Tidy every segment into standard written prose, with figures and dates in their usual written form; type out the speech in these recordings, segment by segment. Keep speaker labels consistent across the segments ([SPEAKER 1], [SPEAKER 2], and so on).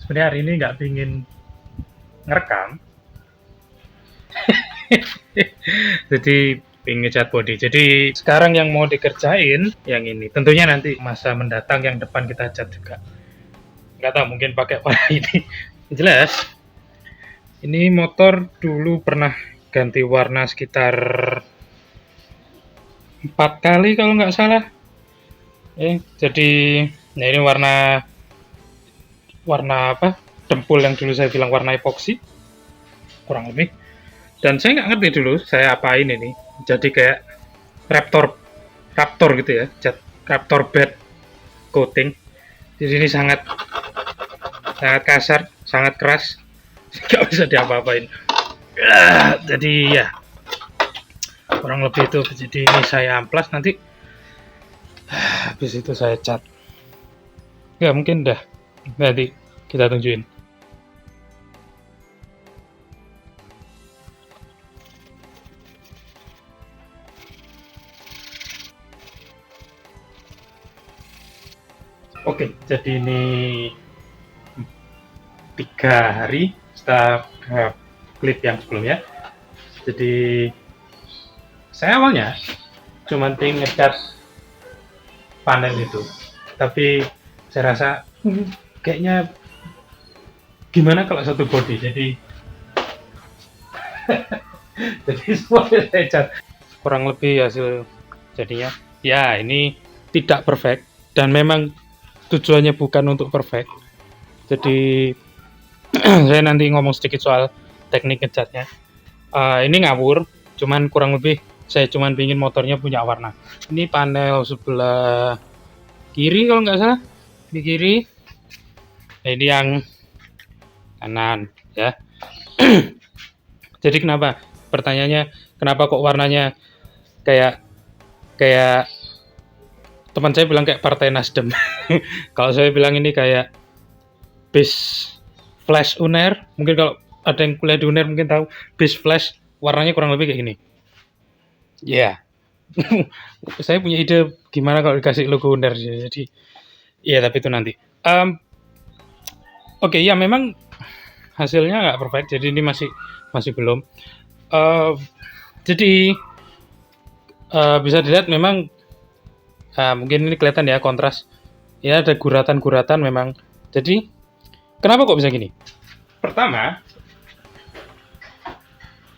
[SPEAKER 1] Sebenarnya hari ini nggak pingin ngerekam, jadi pingin ngecat body. Jadi sekarang yang mau dikerjain yang ini. Tentunya nanti masa mendatang yang depan kita cat juga. Nggak tahu, mungkin pakai warna ini. Jelas, ini motor dulu pernah ganti warna sekitar 4 kali kalau nggak salah. Jadi, nah ini warna warna apa? Dempul yang dulu saya bilang warna epoksi, kurang lebih. Dan saya nggak ngerti dulu saya apain ini. Jadi kayak Raptor, Raptor gitu ya, cat Raptor bed coating. Di sini sangat sangat kasar, sangat keras, nggak bisa diapa-apain. Jadi ya kurang lebih itu. Jadi ini saya amplas, nanti habis itu saya cat. Ya mungkin dah, nanti kita tunjukin. Oke, jadi ini 3 hari setelah klip yang sebelumnya. Jadi saya awalnya cuma pengen ngecat panel itu, tapi saya rasa kayaknya gimana kalau satu body. Jadi jadi semuanya saya cat. Kurang lebih hasil jadinya ya ini tidak perfect, dan memang tujuannya bukan untuk perfect. Jadi saya nanti ngomong sedikit soal teknik ngecatnya. Ini ngawur, cuman kurang lebih saya cuman pingin motornya punya warna. Ini panel sebelah kiri kalau nggak salah, di kiri. Nah, ini yang kanan ya. Jadi kenapa? Pertanyaannya, kenapa kok warnanya kayak kayak teman saya bilang kayak Partai Nasdem. Kalau saya bilang ini kayak bis flash UNER. Mungkin kalau ada yang kuliah di UNER mungkin tahu bis flash warnanya kurang lebih kayak gini. Ya, yeah. Saya punya ide gimana kalau dikasih logo UNER. Jadi ya, tapi itu nanti. Oke, ya memang hasilnya nggak perfect. Jadi ini masih belum. Jadi bisa dilihat memang mungkin ini kelihatan ya kontras. Ya ada guratan-guratan memang. Jadi kenapa kok bisa gini? Pertama,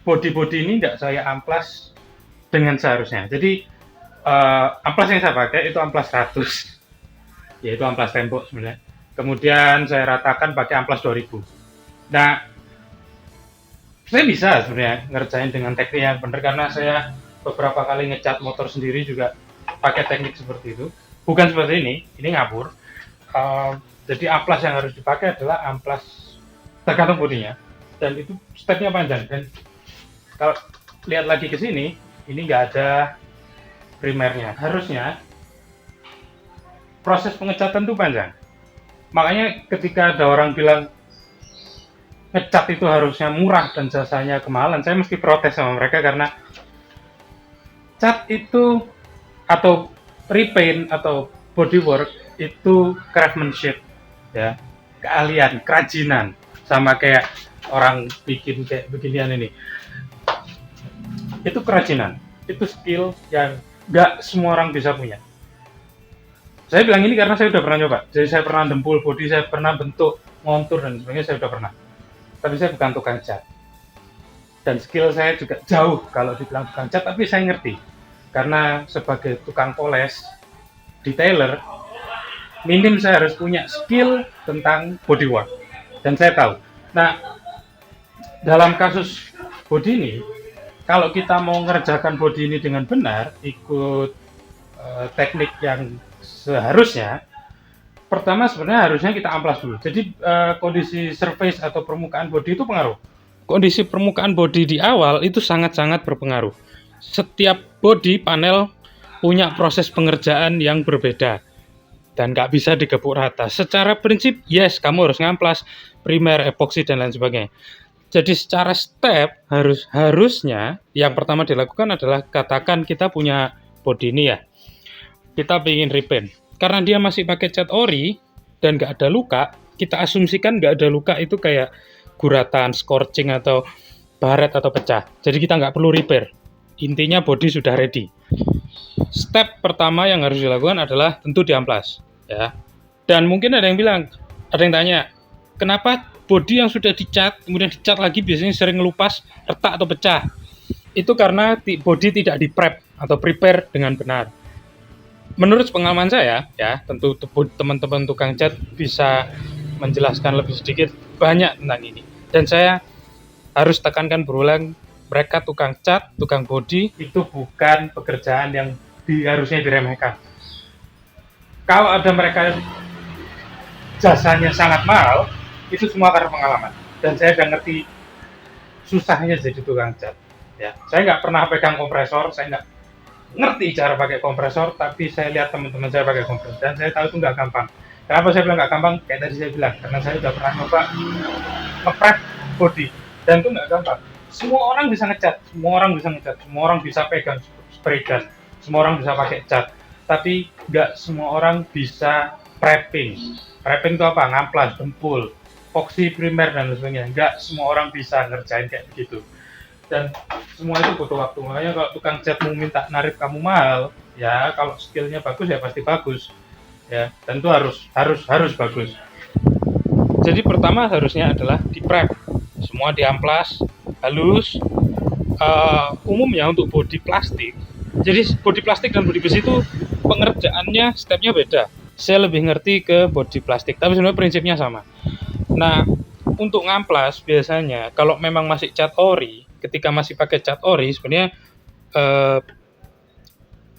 [SPEAKER 1] body ini nggak saya amplas dengan seharusnya. Jadi amplas yang saya pakai itu amplas 100, yaitu amplas tembok sebenarnya. Kemudian saya ratakan pakai amplas 2000. Nah, saya bisa sebenarnya ngerjain dengan teknik yang benar, karena saya beberapa kali ngecat motor sendiri juga pakai teknik seperti itu. Bukan seperti ini ngabur. Jadi amplas yang harus dipakai adalah amplas tergantung bodinya, dan itu stepnya panjang. Dan kalau lihat lagi ke sini, ini nggak ada primernya. Harusnya proses pengecatan itu panjang. Makanya ketika ada orang bilang ngecat itu harusnya murah dan jasanya kemahalan, saya mesti protes sama mereka, karena cat itu atau repaint atau bodywork itu craftsmanship ya, keahlian, kerajinan, sama kayak orang bikin kayak beginian ini. Itu kerajinan, itu skill yang nggak semua orang bisa punya. Saya bilang ini karena saya udah pernah coba. Jadi saya pernah dempul body, saya pernah bentuk, ngontur dan sebagainya, saya udah pernah. Tapi saya bukan tukang cat, dan skill saya juga jauh kalau dibilang tukang cat, tapi saya ngerti karena sebagai tukang poles detailer, minim saya harus punya skill tentang bodywork, dan saya tahu. Nah, dalam kasus body ini, kalau kita mau mengerjakan body ini dengan benar, ikut teknik yang seharusnya, pertama sebenarnya harusnya kita amplas dulu. Jadi kondisi surface atau permukaan body itu pengaruh. Kondisi permukaan body di awal itu sangat-sangat berpengaruh. Setiap body panel punya proses pengerjaan yang berbeda dan nggak bisa digebuk rata. Secara prinsip, yes, kamu harus ngamplas, primer, epoksi, dan lain sebagainya. Jadi secara step harusnya yang pertama dilakukan adalah, katakan kita punya body ini ya, kita ingin repaint. Karena dia masih pakai cat ori dan nggak ada luka, kita asumsikan nggak ada luka itu kayak guratan, scorching atau baret atau pecah. Jadi kita nggak perlu repair. Intinya body sudah ready. Step pertama yang harus dilakukan adalah tentu diamplas, ya. Dan mungkin ada yang tanya, kenapa body yang sudah dicat kemudian dicat lagi biasanya sering ngelupas, retak atau pecah? Itu karena body tidak di-prep atau prepare dengan benar. Menurut pengalaman saya, ya, tentu teman-teman tukang cat bisa menjelaskan lebih sedikit banyak tentang ini. Dan saya harus tekankan berulang, mereka tukang cat, tukang body itu bukan pekerjaan yang harusnya diremehkan. Kalau ada mereka jasanya sangat mahal, itu semua karena pengalaman. Dan saya udah ngerti susahnya jadi tukang cat. Ya, saya nggak pernah pegang kompresor, saya nggak ngerti cara pakai kompresor, tapi saya lihat teman-teman saya pakai kompresor dan saya tahu itu nggak gampang. Kenapa saya bilang nggak gampang? Kayak tadi saya bilang, karena saya udah pernah nyoba nge-prep body dan itu nggak gampang. Semua orang bisa ngecat, semua orang bisa pegang spray gun, semua orang bisa pakai cat, tapi nggak semua orang bisa prepping. Prepping itu apa? Ngamplas, dempul, epoxy primer dan sebagainya. Nggak semua orang bisa ngerjain kayak begitu. Dan semua itu butuh waktu. Makanya kalau tukang cat mau minta narik kamu mahal, ya kalau skillnya bagus ya pasti bagus. Ya, dan itu harus bagus. Jadi pertama harusnya adalah di prep, semua diamplas halus. Umumnya untuk bodi plastik, jadi bodi plastik dan bodi besi itu pengerjaannya stepnya beda. Saya lebih ngerti ke bodi plastik, tapi sebenarnya prinsipnya sama. Nah, untuk ngamplas biasanya kalau memang masih cat ori, ketika masih pakai cat ori sebenarnya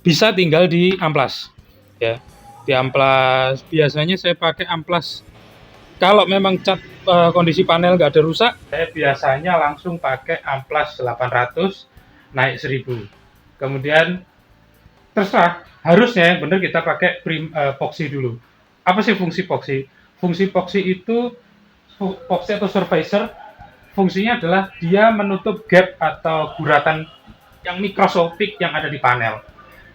[SPEAKER 1] bisa tinggal di amplas, ya. Di amplas biasanya saya pakai amplas. Kalau memang cat kondisi panel nggak ada rusak, saya biasanya langsung pakai amplas 800 naik 1000. Kemudian terserah, harusnya yang benar kita pakai epoxy dulu. Apa sih fungsi epoxy? Fungsi epoxy itu, epoxy atau surfacer, fungsinya adalah dia menutup gap atau guratan yang mikroskopik yang ada di panel.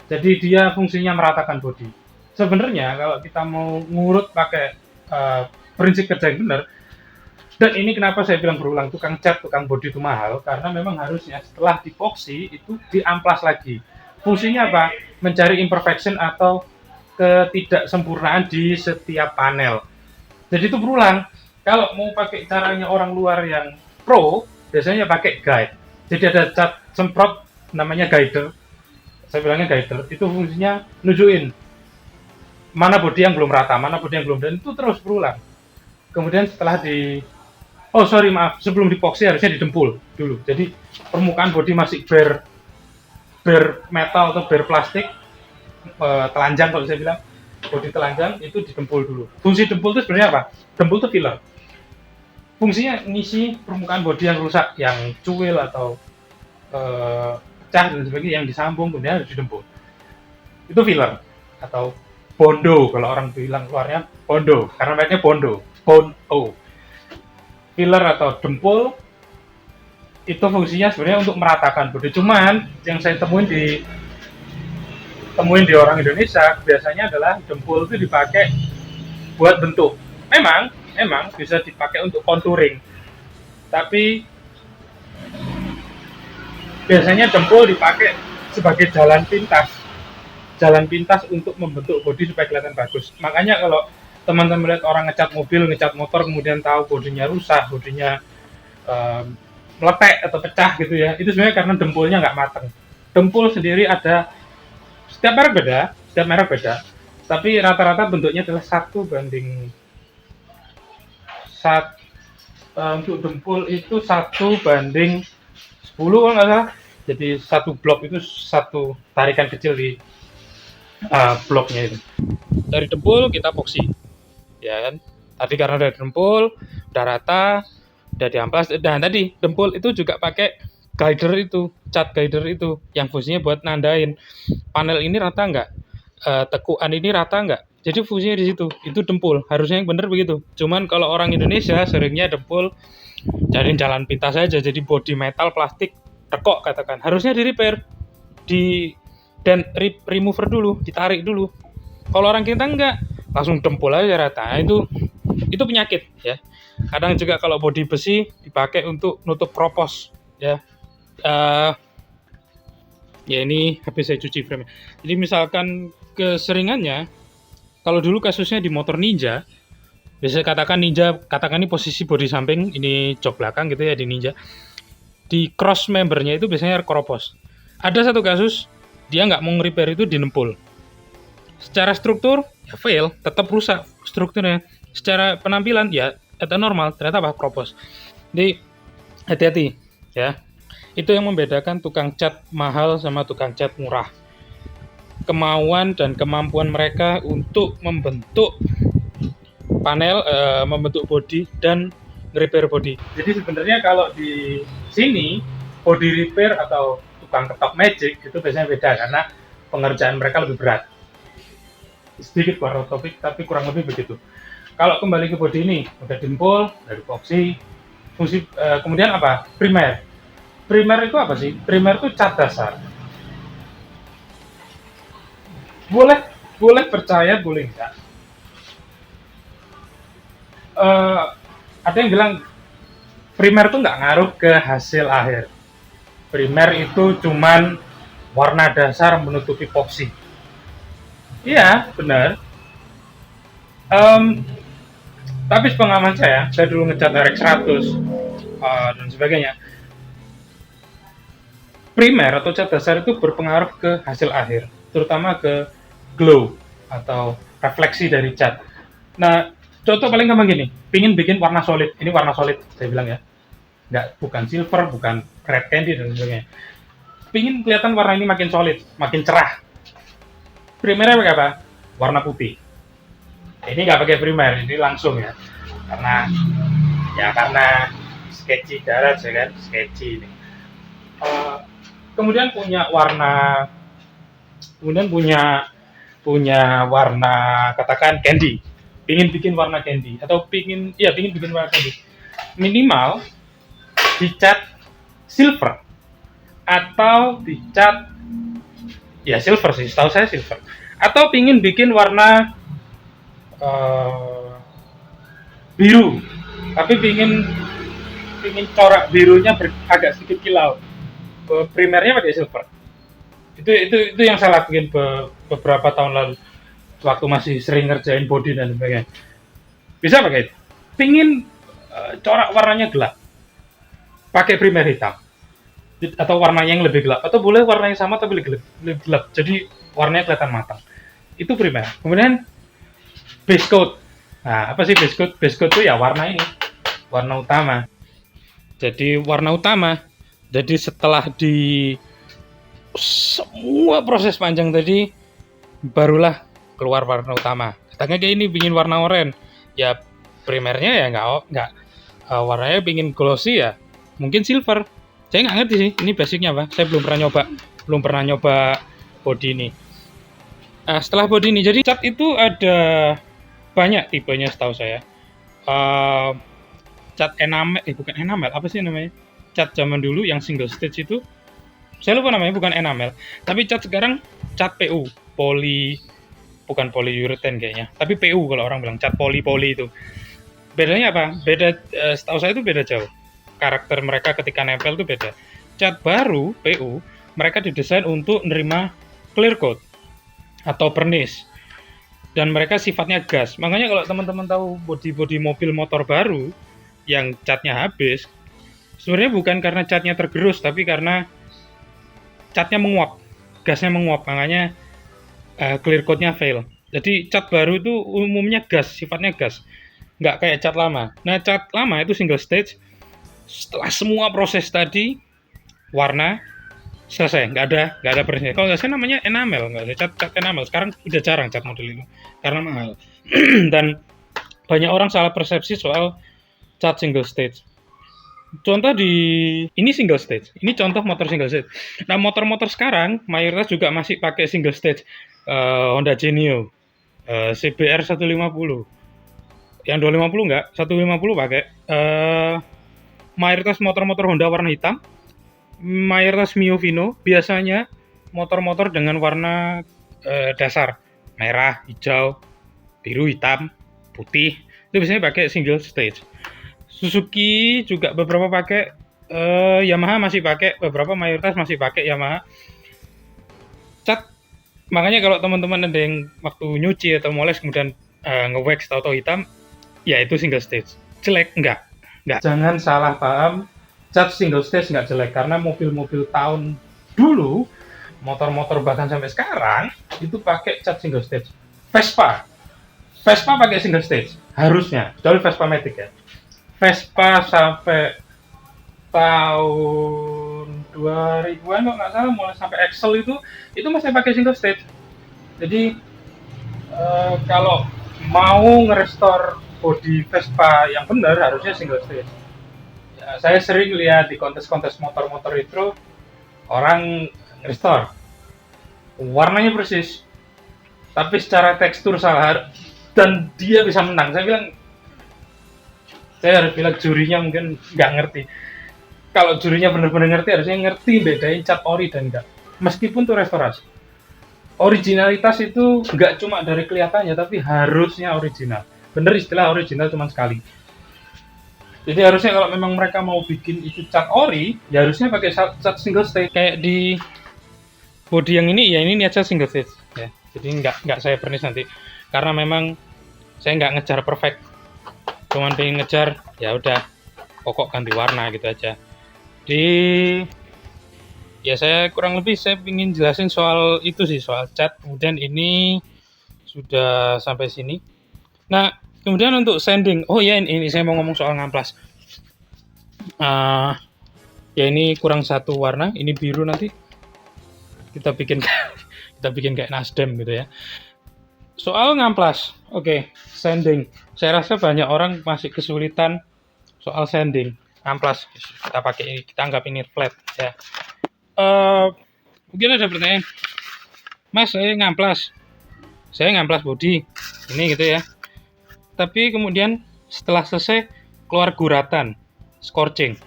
[SPEAKER 1] Jadi dia fungsinya meratakan bodi. Sebenarnya kalau kita mau ngurut pakai prinsip kerja yang benar, dan ini kenapa saya bilang berulang, tukang cat, tukang bodi itu mahal, karena memang harusnya setelah dipoksi itu diamplas lagi. Fungsinya apa? Mencari imperfection atau ketidaksempurnaan di setiap panel. Jadi itu berulang. Kalau mau pakai caranya orang luar yang pro, biasanya pakai guide. Jadi ada cat semprot namanya guider. Saya bilangnya guider, itu fungsinya nunjukin mana bodi yang belum rata, mana bodi yang belum, dan itu terus berulang. Kemudian setelah sebelum dipoksi harusnya didempul dulu. Jadi permukaan bodi masih bare metal atau bare plastik, telanjang kalau saya bilang, bodi telanjang itu didempul dulu. Fungsi dempul itu sebenarnya apa? Dempul itu filler. Fungsinya ngisi permukaan bodi yang rusak, yang cuil atau pecah dan sebagainya, yang disambung kemudian harus didempul. Itu filler atau bondo, kalau orang bilang keluarnya bondo, karena mereknya bondo. Filler atau dempul itu fungsinya sebenarnya untuk meratakan bodi. Cuman yang saya temuin di orang Indonesia biasanya adalah dempul itu dipakai buat bentuk. Memang bisa dipakai untuk contouring, tapi biasanya dempul dipakai sebagai jalan pintas untuk membentuk bodi supaya kelihatan bagus. Makanya kalau teman-teman lihat orang ngecat mobil, ngecat motor, kemudian tahu bodinya rusak, bodinya meletek atau pecah gitu ya, itu sebenarnya karena dempulnya nggak mateng. Dempul sendiri ada, setiap merek beda, tapi rata-rata bentuknya adalah 1:1. Untuk dempul itu 1:10 kalau nggak salah. Jadi satu blok itu satu tarikan kecil di bloknya itu. Dari dempul kita epoxy, ya kan? Tadi karena dari dempul udah rata, udah diamplas. Dan tadi dempul itu juga pakai guider itu, cat guider itu, yang fungsinya buat nandain panel ini rata nggak, tekuan ini rata nggak. Jadi fungsinya di situ. Itu dempul. Harusnya yang benar begitu. Cuman kalau orang Indonesia seringnya dempul cariin jalan pintas saja. Jadi bodi metal, plastik, tekok katakan. Harusnya di repair, dan remover dulu, ditarik dulu. Kalau orang kita enggak, langsung dempul aja rata. Nah, itu itu penyakit ya. Kadang juga kalau bodi besi dipakai untuk nutup kropos ya. Uh, ya ini habis saya cuci frame. Jadi misalkan keseringannya, kalau dulu kasusnya di motor Ninja, biasanya katakan ini posisi bodi samping, ini jok belakang gitu ya di Ninja. Di cross membernya itu biasanya kropos. Ada satu kasus dia nggak mau nge-repair itu dinempul. Secara struktur ya fail, tetap rusak strukturnya. Secara penampilan ya itu normal, ternyata apa kropos. Jadi hati-hati ya. Itu yang membedakan tukang cat mahal sama tukang cat murah. Kemauan dan kemampuan mereka untuk membentuk panel, membentuk bodi dan repair bodi. Jadi sebenarnya kalau di sini body repair atau tukang ketok magic itu biasanya beda karena pengerjaan mereka lebih berat. Sedikit keluar topik tapi kurang lebih begitu. Kalau kembali ke bodi ini udah dempul, dari epoxy, fungsi kemudian apa? Primer. Primer itu apa sih? Primer itu cat dasar. Boleh percaya, boleh enggak. Ada yang bilang primer itu nggak ngaruh ke hasil akhir. Primer itu cuman warna dasar menutupi epoxy. Iya, benar. Tapi sepengalaman saya dulu ngecat RX100 dan sebagainya. Primer atau cat dasar itu berpengaruh ke hasil akhir, terutama ke glow atau refleksi dari cat. Nah, contoh paling gampang gini, pingin bikin warna solid, ini warna solid, saya bilang ya, bukan silver, bukan red candy dan sebagainya. Pingin kelihatan warna ini makin solid, makin cerah. Primernya pakai apa? Warna putih. Ini nggak pakai primer, ini langsung ya, karena sketchy darat, ya kan, sketchy ini. Kemudian punya warna katakan candy, pingin bikin warna candy atau pingin bikin warna candy, minimal dicat silver atau dicat ya silver sih, setahu saya silver, atau pingin bikin warna biru tapi pingin corak birunya agak sedikit kilau, primernya pakai silver. Itu yang saya lakuin beberapa tahun lalu waktu masih sering ngerjain body dan sebagainya. Bisa pakai itu. Pingin corak warnanya gelap, pakai primer hitam atau warnanya yang lebih gelap, atau boleh warnanya sama tapi lebih gelap, jadi warnanya kelihatan matang. Itu primer. Kemudian base coat. Nah, apa sih base coat? Base coat itu ya warna ini, warna utama. Jadi warna utama. Jadi setelah di semua proses panjang tadi, barulah keluar warna utama. Katanya kayak ini pingin warna oranye, ya primernya ya nggak warnanya pingin glossy ya mungkin silver. Saya nggak ngerti sih ini basicnya apa. Saya belum pernah nyoba body ini. Setelah body ini, jadi cat itu ada banyak tipenya setahu saya. Cat enamel, bukan enamel, apa sih namanya? Cat zaman dulu yang single stage itu saya lupa namanya, bukan enamel, tapi cat sekarang cat PU, bukan polyurethane kayaknya, tapi PU kalau orang bilang cat poly itu. Bedanya apa? Setahu saya itu beda jauh. Karakter mereka ketika nempel itu beda. Cat baru PU mereka didesain untuk nerima clear coat atau pernis, dan mereka sifatnya gas. Makanya kalau teman-teman tahu bodi mobil motor baru yang catnya habis, sebenarnya bukan karena catnya tergerus, tapi karena catnya menguap, gasnya menguap, makanya clear coat-nya fail. Jadi cat baru itu umumnya gas, sifatnya gas, nggak kayak cat lama. Nah, cat lama itu single stage. Setelah semua proses tadi, warna selesai, nggak ada pernisnya. Kalau nggak salah namanya enamel, nggak ada cat enamel. Sekarang udah jarang cat model itu karena mahal. Dan banyak orang salah persepsi soal cat single stage. Contoh ini single stage, ini contoh motor single stage. Nah, motor-motor sekarang mayoritas juga masih pakai single stage. Honda Genio, CBR 150, yang 250 enggak, 150 pakai. Mayoritas motor-motor Honda warna hitam, mayoritas Mio Vino, biasanya motor-motor dengan warna dasar merah, hijau, biru, hitam, putih, itu biasanya pakai single stage. Suzuki juga beberapa pakai, Yamaha masih pakai, beberapa mayoritas masih pakai Yamaha. Cat, makanya kalau teman-teman ada yang waktu nyuci atau moles kemudian nge-wax atau hitam, ya itu single stage. Jelek? Enggak. Jangan salah paham, cat single stage nggak jelek, karena mobil-mobil tahun dulu, motor-motor bahkan sampai sekarang, itu pakai cat single stage. Vespa pakai single stage, harusnya, kecuali Vespa Matic ya. Vespa sampai tahun 2000-an kalau nggak salah, mulai sampai Excel itu masih pakai single stage. Jadi kalau mau nge-restore body Vespa yang benar harusnya single stage. Ya, saya sering lihat di kontes-kontes motor-motor itu orang restore warnanya persis, tapi secara tekstur salah dan dia bisa menang. Saya harus bilang jurinya mungkin nggak ngerti. Kalau jurinya benar-benar ngerti, harusnya ngerti bedain cat ori dan enggak. Meskipun itu restorasi, originalitas itu nggak cuma dari kelihatannya, tapi harusnya original. Bener istilah original cuma sekali. Jadi harusnya kalau memang mereka mau bikin itu cat ori, ya harusnya pakai cat single stage. Kayak di body yang ini, ya ini aja single stage. Ya. Jadi nggak saya pernis nanti, karena memang saya nggak ngejar perfect. Cuman pengen ngejar, ya udah pokok ganti warna gitu aja. Ya saya kurang lebih saya ingin jelasin soal itu sih, soal cat. Kemudian ini sudah sampai sini. Nah, kemudian untuk sanding, oh ya ini saya mau ngomong soal ngamplas. Ya ini kurang satu warna, ini biru, nanti kita bikin kayak Nasdem gitu ya. Soal ngamplas, oke, sanding. Saya rasa banyak orang masih kesulitan soal sanding, ngamplas. Kita pakai ini, kita anggap ini flat ya. Mungkin ada pertanyaan, Mas, saya ngamplas body ini gitu ya. Tapi kemudian setelah selesai keluar guratan, scorching.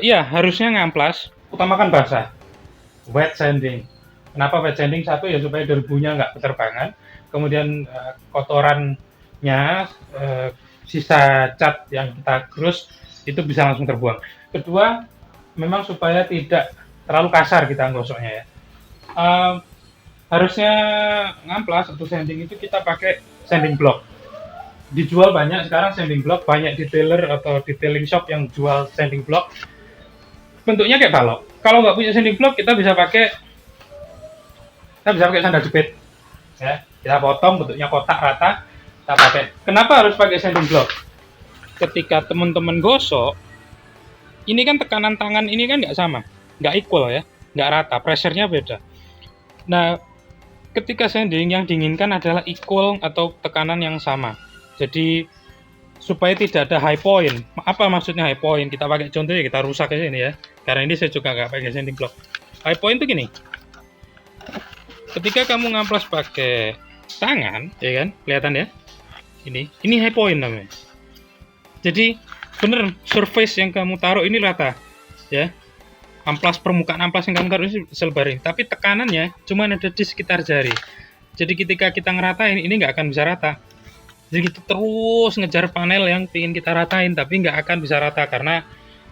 [SPEAKER 1] Ya harusnya ngamplas, utamakan basah. Wet sanding. Kenapa wet sanding? Satu ya supaya debunya nggak berterbangan. Kemudian kotorannya, sisa cat yang kita gerus itu bisa langsung terbuang. Kedua, memang supaya tidak terlalu kasar kita gosoknya ya. Harusnya ngamplas atau sanding itu kita pakai sanding block. Dijual banyak sekarang sanding block, banyak detailer atau detailing shop yang jual sanding block. Bentuknya kayak balok. Kalau nggak punya sanding block, kita bisa pakai sandal jepit. Ya, kita potong bentuknya kotak rata, kita pakai. Kenapa harus pakai sanding block? Ketika teman-teman gosok, ini kan tekanan tangan ini kan nggak sama, nggak equal ya, nggak rata, pressure-nya beda. Nah, ketika sanding yang diinginkan adalah equal atau tekanan yang sama. Jadi supaya tidak ada high point. Apa maksudnya high point? Kita pakai contoh ya, kita rusak aja ini ya. Karena ini saya juga nggak pakai sanding block. High point itu gini. Ketika kamu ngamplas pakai tangan, ya kan, kelihatan ya. Ini high point namanya. Jadi bener surface yang kamu taruh ini rata, ya. Permukaan amplas yang kamu taruh ini selebar ini. Tapi tekanannya cuma ada di sekitar jari. Jadi ketika kita ngeratain, ini nggak akan bisa rata. Jadi kita terus ngejar panel yang ingin kita ratain, tapi nggak akan bisa rata karena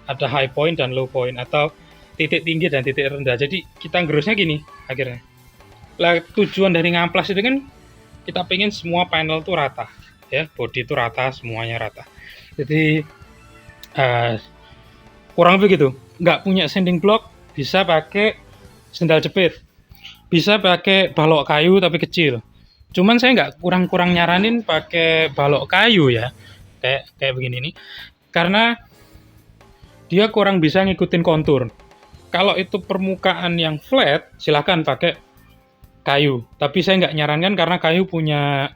[SPEAKER 1] ada high point dan low point, atau titik tinggi dan titik rendah. Jadi kita gerusnya gini akhirnya. Lah tujuan dari ngamplas itu kan kita pengen semua panel tuh rata, ya, body itu rata, semuanya rata. Jadi kurang lebih gitu. Nggak punya sanding block, bisa pakai sendal jepit, bisa pakai balok kayu tapi kecil. Cuman saya nggak kurang nyaranin pakai balok kayu ya, kayak begini nih, karena dia kurang bisa ngikutin kontur. Kalau itu permukaan yang flat, silahkan pakai kayu. Tapi saya nggak nyarankan karena kayu punya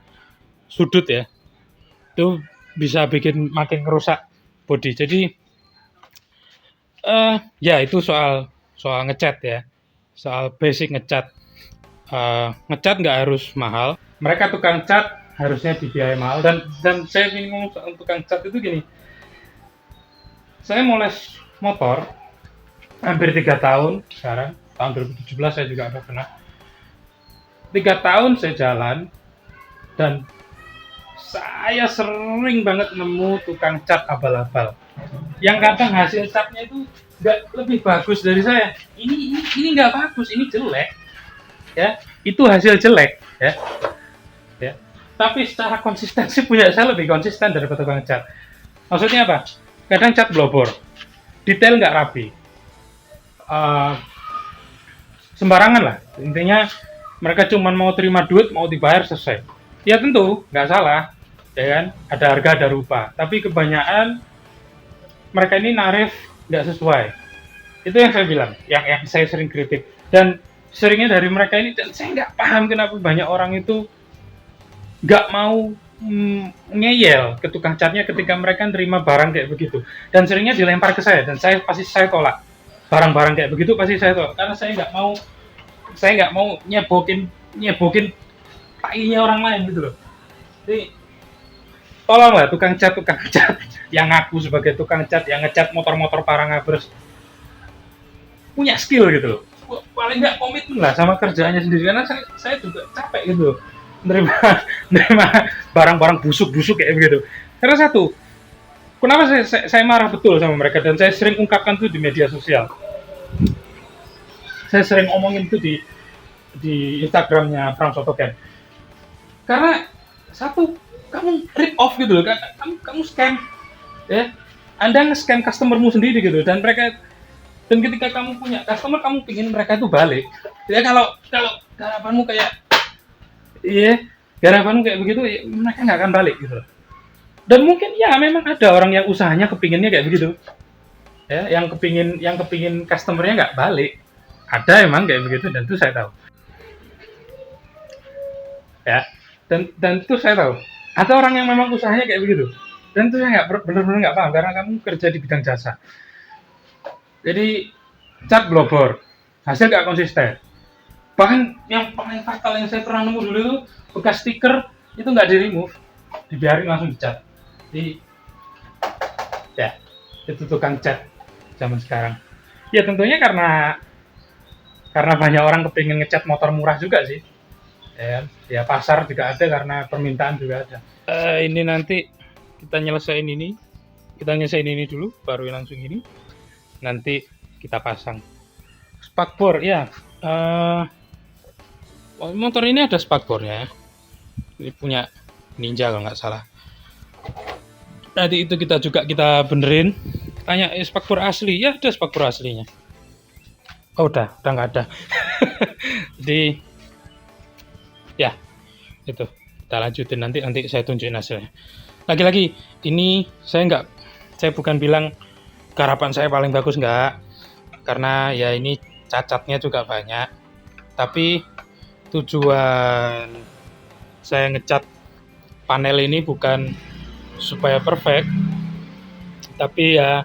[SPEAKER 1] sudut ya, itu bisa bikin makin ngerusak body. Jadi ya itu soal ngecat ya, soal basic ngecat. Ngecat nggak harus mahal. Mereka tukang cat harusnya dibiayai mahal, dan saya ingin ngomong soal tukang cat itu gini. Saya moles motor hampir 3 tahun sekarang, tahun 2017 saya juga pernah 3 tahun saya jalan, dan Saya sering banget nemu tukang cat abal-abal yang kadang hasil catnya itu nggak lebih bagus dari saya. Ini nggak bagus, ini jelek, ya. Itu hasil jelek, ya. Ya. Tapi secara konsistensi punya saya lebih konsisten daripada tukang cat. Maksudnya apa? Kadang cat blobor, detail nggak rapi, uh, sembarangan lah. Intinya mereka cuma mau terima duit, mau dibayar selesai. Ya tentu nggak salah, ya kan? Ada harga ada rupa. Tapi kebanyakan mereka ini narif nggak sesuai. Itu yang saya bilang, yang saya sering kritik. Dan seringnya dari mereka ini, dan saya nggak paham kenapa banyak orang itu nggak mau ngeyel ke tukang catnya ketika mereka terima barang kayak begitu. Dan seringnya dilempar ke saya, dan saya tolak. Barang-barang kayak begitu pasti saya tolak, karena saya nggak mau nyebokin tainya orang lain gitu loh. Jadi tolonglah tukang cat yang ngaku sebagai tukang cat, yang ngecat motor-motor Parangabers, punya skill gitu loh. Paling nggak komitmen lah sama kerjaannya sendiri, karena saya juga capek gitu loh menerima barang-barang busuk-busuk kayak begitu. Karena satu, kenapa saya marah betul sama mereka, dan saya sering ungkapkan tuh di media sosial. Saya sering omongin tuh di Instagramnya Frank Sotoken. Karena satu, kamu rip off gitu loh, kamu scam, ya. Anda nge-scam customermu sendiri gitu, dan ketika kamu punya customer, kamu pingin mereka itu balik. Ya kalau harapanmu kayak garapanmu kayak begitu, ya, mereka nggak akan balik gitu. Dan mungkin ya memang ada orang yang usahanya kepinginnya kayak begitu, ya, yang kepingin customernya nggak balik. Ada emang kayak begitu, dan itu saya tahu, ya. Dan itu saya tahu. Ada orang yang memang usahanya kayak begitu, dan itu saya benar-benar nggak paham, karena kamu kerja di bidang jasa. Jadi cat blobor, hasil nggak konsisten. Bahkan yang paling fatal yang saya pernah nemu dulu itu, bekas stiker itu nggak di remove, dibiarin langsung dicat. Jadi ya, itu tukang cat zaman sekarang. Ya tentunya karena banyak orang kepingin ngecat motor murah juga sih. Ya pasar juga ada, karena permintaan juga ada. Ini nanti kita nyelesain ini dulu, baru langsung ini. Nanti kita pasang spakbor ya. Motor ini ada spakbornya, ini punya Ninja kalau nggak salah. Nanti itu kita benerin. Tanya spakbor asli, ya ada spakbor aslinya. Oh udah nggak ada. Jadi ya itu kita lanjutin, nanti saya tunjukin hasilnya. Lagi-lagi ini saya bukan bilang garapan saya paling bagus, nggak, karena ya ini cacatnya juga banyak. Tapi tujuan saya ngecat panel ini bukan supaya perfect, tapi ya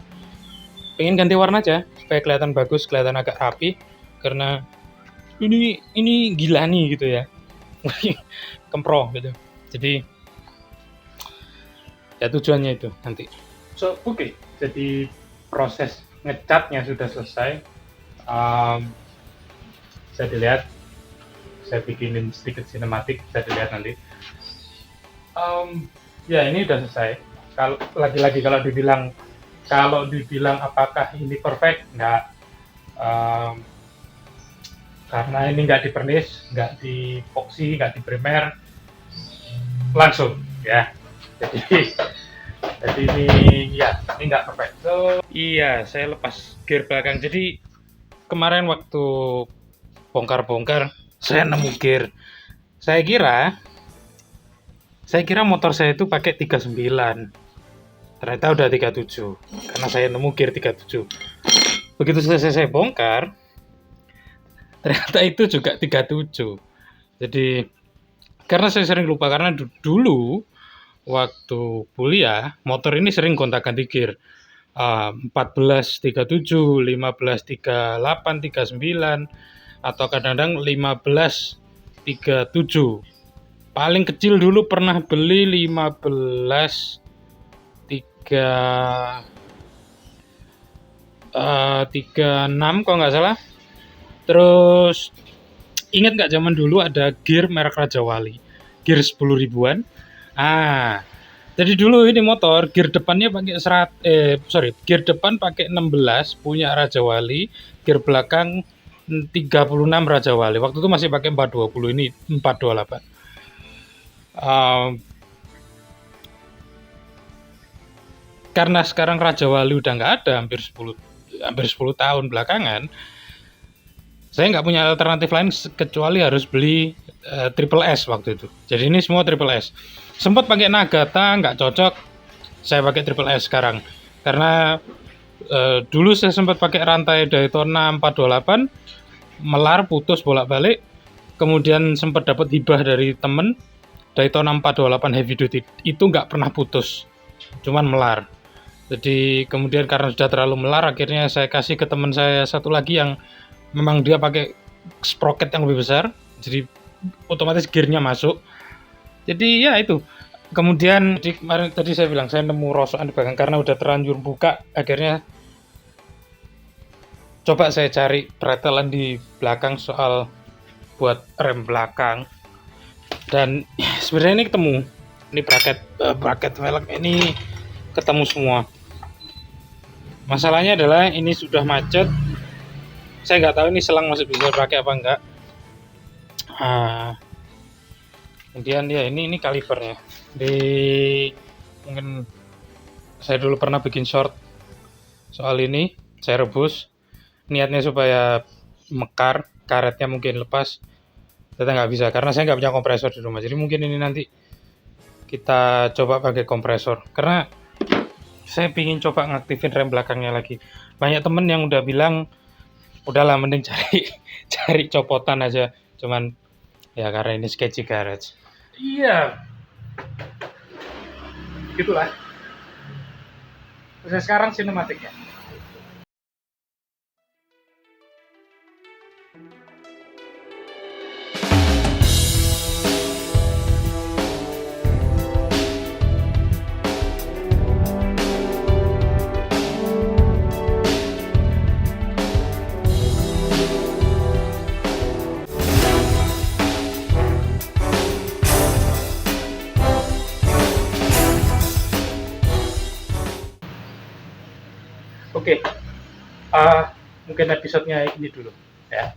[SPEAKER 1] pengen ganti warna aja supaya kelihatan bagus, kelihatan agak rapi. Karena ini gila nih gitu ya. Kempro gitu. Jadi ya tujuannya itu nanti. Oke. Jadi proses ngecatnya sudah selesai. Bisa dilihat, saya bikinin sedikit sinematik, bisa dilihat nanti. Ya ini udah selesai. Lagi-lagi kalau dibilang apakah ini perfect, nggak. Karena ini nggak di pernis, nggak di epoxy, nggak di primer, langsung ya. Jadi ini nggak perfect. Iya, saya lepas gear belakang. Jadi kemarin waktu bongkar saya nemu gear. Saya kira motor saya itu pakai 39. Ternyata udah 37. Karena saya nemu gear 37. Begitu selesai saya bongkar, ternyata itu juga 37. Jadi karena saya sering lupa, karena dulu waktu kuliah motor ini sering gonta-ganti gear. 14 37, 15 38, 39, atau kadang-kadang 15 37. Paling kecil dulu pernah beli 15 36 kalau nggak salah. Terus ingat nggak zaman dulu ada gear merek Raja Wali, gear 10 ribuan, Ah, jadi dulu ini motor gear depannya pakai gear depan pakai 16 punya Raja Wali, gear belakang 36 Raja Wali. Waktu itu masih pakai 420, ini 428. Um, karena sekarang Raja Wali udah nggak ada hampir 10 tahun belakangan, saya nggak punya alternatif lain kecuali harus beli triple S waktu itu. Jadi ini semua triple S. Sempat pakai Nagata nggak cocok, saya pakai triple S sekarang. Karena dulu saya sempat pakai rantai Daytona 428, melar putus bolak-balik. Kemudian sempat dapat hibah dari temen Daytona 428 heavy duty, itu nggak pernah putus, cuman melar. Jadi kemudian karena sudah terlalu melar, akhirnya saya kasih ke teman saya satu lagi yang memang dia pakai sprocket yang lebih besar, jadi otomatis gearnya masuk. Jadi ya itu. Kemudian kemarin tadi saya bilang saya nemu rosokan di belakang karena udah terlanjur buka, akhirnya coba saya cari pretelan di belakang soal buat rem belakang, dan sebenarnya ini ketemu. Ini bracket velg ini ketemu semua. Masalahnya adalah ini sudah macet. Saya nggak tahu ini selang masih bisa pakai apa enggak. Kemudian ya ini kalipernya. Mungkin saya dulu pernah bikin short soal ini. Saya rebus. Niatnya supaya mekar, karetnya mungkin lepas. Ternyata nggak bisa karena saya nggak punya kompresor di rumah. Jadi mungkin ini nanti kita coba pakai kompresor. Karena saya pingin coba ngaktifin rem belakangnya lagi. Banyak temen yang udah bilang udahlah mending cari copotan aja, cuman ya karena ini sketchy garage. Iya, gitulah. Terus sekarang sinematiknya. Oke, mungkin episodenya ini dulu ya.